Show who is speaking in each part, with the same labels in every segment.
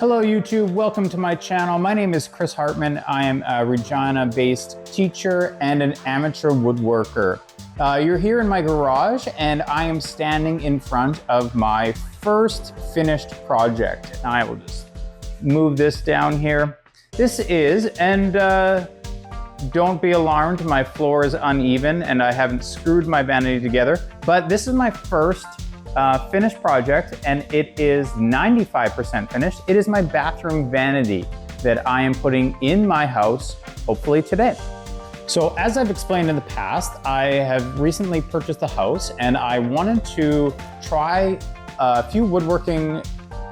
Speaker 1: Hello YouTube, welcome to my channel. My name is Chris Hartman. I am a Regina-based teacher and an amateur woodworker. You're here in my garage and I am standing in front of my first finished project. And I will just move this down here. This is, and don't be alarmed, my floor is uneven and I haven't screwed my vanity together, but this is my first finished project and it is 95% finished. It is my bathroom vanity that I am putting in my house, hopefully today. So as I've explained in the past, I have recently purchased a house and I wanted to try a few woodworking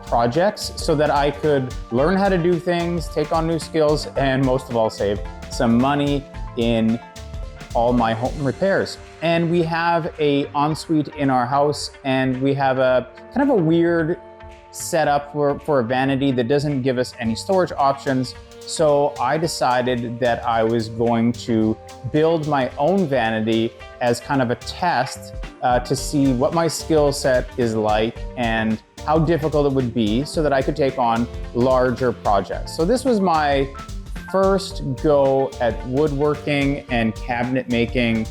Speaker 1: projects so that I could learn how to do things, take on new skills, and most of all, save some money in all my home repairs. And we have a ensuite in our house and we have a kind of a weird setup for a vanity that doesn't give us any storage options. So I decided that I was going to build my own vanity as kind of a test to see what my skill set is like and how difficult it would be so that I could take on larger projects. So this was my first go at woodworking and cabinet making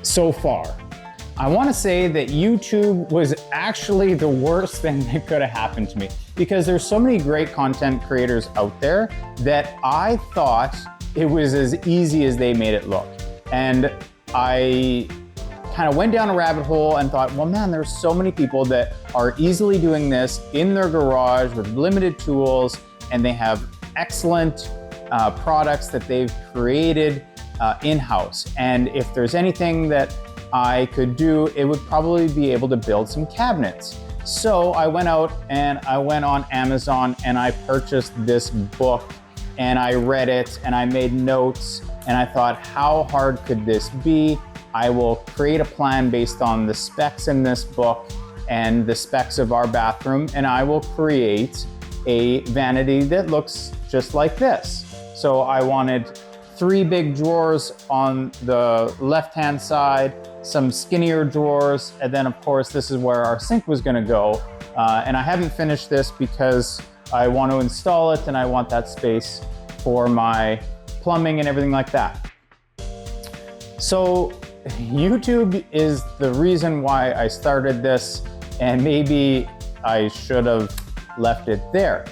Speaker 1: so far. I want to say that YouTube was actually the worst thing that could have happened to me because there's so many great content creators out there that I thought it was as easy as they made it look. And I kind of went down a rabbit hole and thought, well, man, there's so many people that are easily doing this in their garage with limited tools and they have excellent products that they've created in-house. And if there's anything that I could do, it would probably be able to build some cabinets. So I went out and I went on Amazon and I purchased this book and I read it and I made notes and I thought, how hard could this be? I will create a plan based on the specs in this book and the specs of our bathroom, and I will create a vanity that looks just like this. So I wanted 3 big drawers on the left-hand side, some skinnier drawers, and then of course this is where our sink was gonna go. And I haven't finished this because I want to install it and I want that space for my plumbing and everything like that. So YouTube is the reason why I started this, and maybe I should have left it there.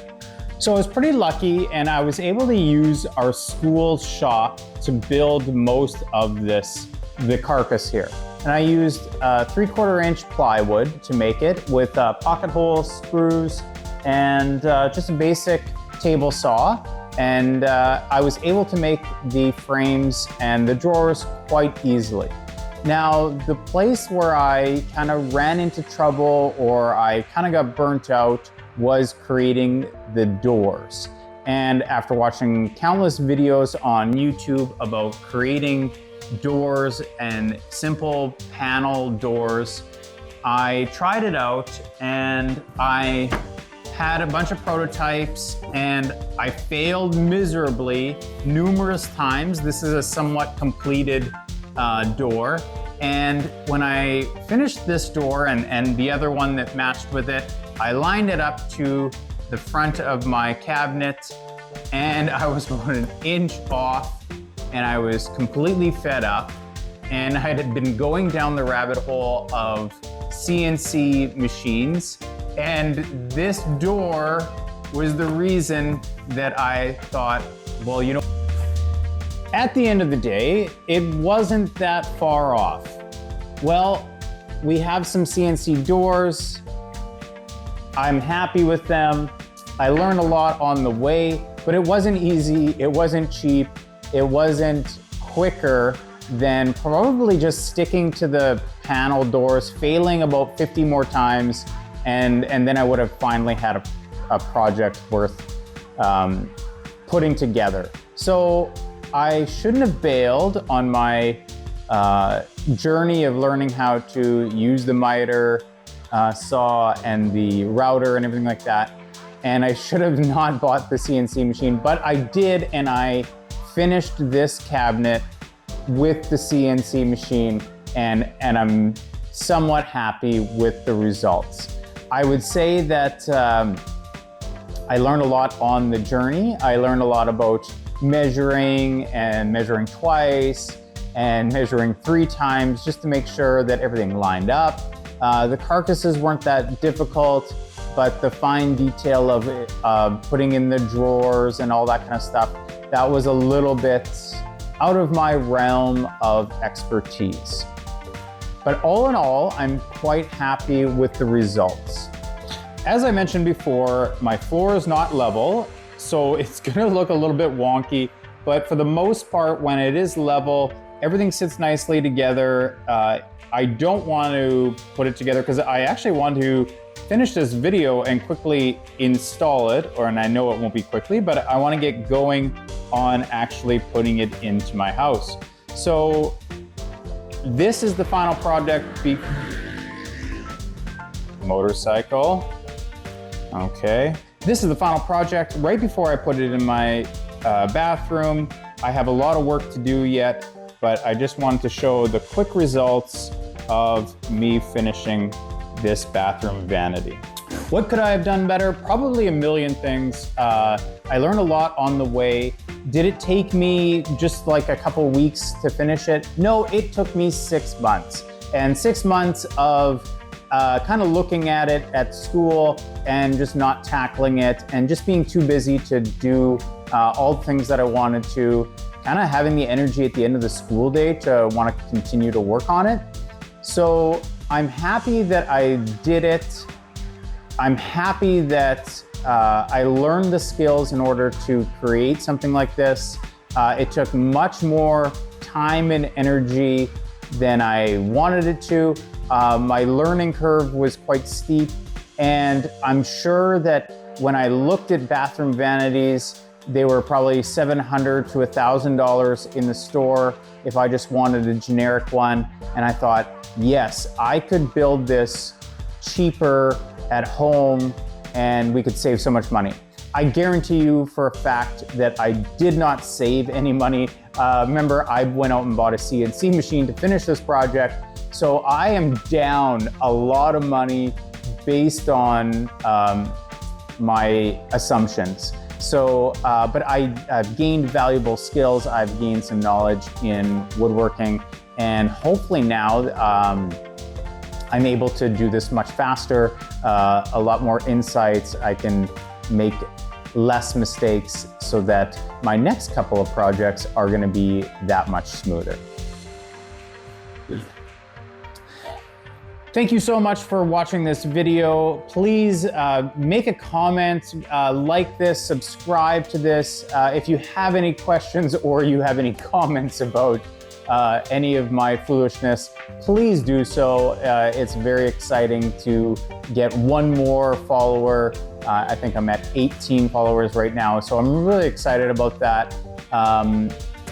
Speaker 1: So I was pretty lucky and I was able to use our school shop to build most of the carcass here. And I used 3/4 inch plywood to make it with pocket holes, screws, and just a basic table saw. And I was able to make the frames and the drawers quite easily. Now, the place where I kind of ran into trouble or I kind of got burnt out was creating the doors. And after watching countless videos on YouTube about creating doors and simple panel doors, I tried it out and I had a bunch of prototypes and I failed miserably numerous times. This is a somewhat completed door. And when I finished this door and the other one that matched with it, I lined it up to the front of my cabinet and I was about 1 inch off and I was completely fed up. And I had been going down the rabbit hole of CNC machines, and this door was the reason that I thought, well, you know, at the end of the day, it wasn't that far off. Well, we have some CNC doors. I'm happy with them. I learned a lot on the way, but it wasn't easy, it wasn't cheap, it wasn't quicker than probably just sticking to the panel doors, failing about 50 more times, and then I would have finally had a project worth putting together. So I shouldn't have bailed on my journey of learning how to use the miter, saw, and the router and everything like that. And I should have not bought the CNC machine, but I did, and I finished this cabinet with the CNC machine, and I'm somewhat happy with the results. I would say that I learned a lot on the journey. I learned a lot about measuring and measuring twice and measuring 3 times just to make sure that everything lined up. The carcasses weren't that difficult, but the fine detail of putting in the drawers and all that kind of stuff, that was a little bit out of my realm of expertise. But all in all, I'm quite happy with the results. As I mentioned before, my floor is not level, so it's gonna look a little bit wonky, but for the most part, when it is level, everything sits nicely together. I don't want to put it together because I actually want to finish this video and quickly install it, and I know it won't be quickly, but I want to get going on actually putting it into my house. So this is the final project. Motorcycle. Okay. This is the final project right before I put it in my bathroom. I have a lot of work to do yet, but I just wanted to show the quick results of me finishing this bathroom vanity. What could I have done better? Probably a million things. I learned a lot on the way. Did it take me just like a couple weeks to finish it? No, it took me 6 months. And 6 months of kind of looking at it at school and just not tackling it and just being too busy to do all the things that I wanted to, kind of having the energy at the end of the school day to want to continue to work on it. So I'm happy that I did it. I'm happy that I learned the skills in order to create something like this. It took much more time and energy than I wanted it to. My learning curve was quite steep, and I'm sure that when I looked at bathroom vanities, they were probably $700 to $1,000 in the store if I just wanted a generic one. And I thought, yes, I could build this cheaper at home and we could save so much money. I guarantee you for a fact that I did not save any money. Remember, I went out and bought a CNC machine to finish this project. So I am down a lot of money based on my assumptions. So, but I've gained valuable skills. I've gained some knowledge in woodworking, and hopefully now I'm able to do this much faster, a lot more insights. I can make less mistakes so that my next couple of projects are going to be that much smoother. Thank you so much for watching this video. Please make a comment, like this, subscribe to this. If you have any questions or you have any comments about any of my foolishness, please do so. It's very exciting to get one more follower. I think I'm at 18 followers right now, so I'm really excited about that.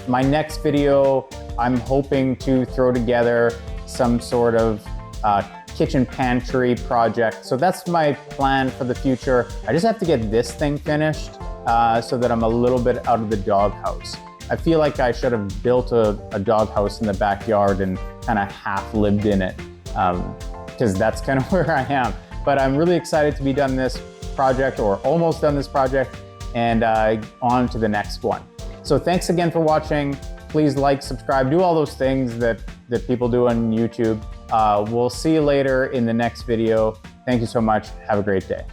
Speaker 1: My next video, I'm hoping to throw together some sort of kitchen pantry project. So that's my plan for the future. I just have to get this thing finished so that I'm a little bit out of the doghouse. I feel like I should have built a doghouse in the backyard and kind of half lived in it because that's kind of where I am. But I'm really excited to be done this project, or almost done this project, and on to the next one. So thanks again for watching. Please like, subscribe, do all those things that people do on YouTube. We'll see you later in the next video. Thank you so much. Have a great day.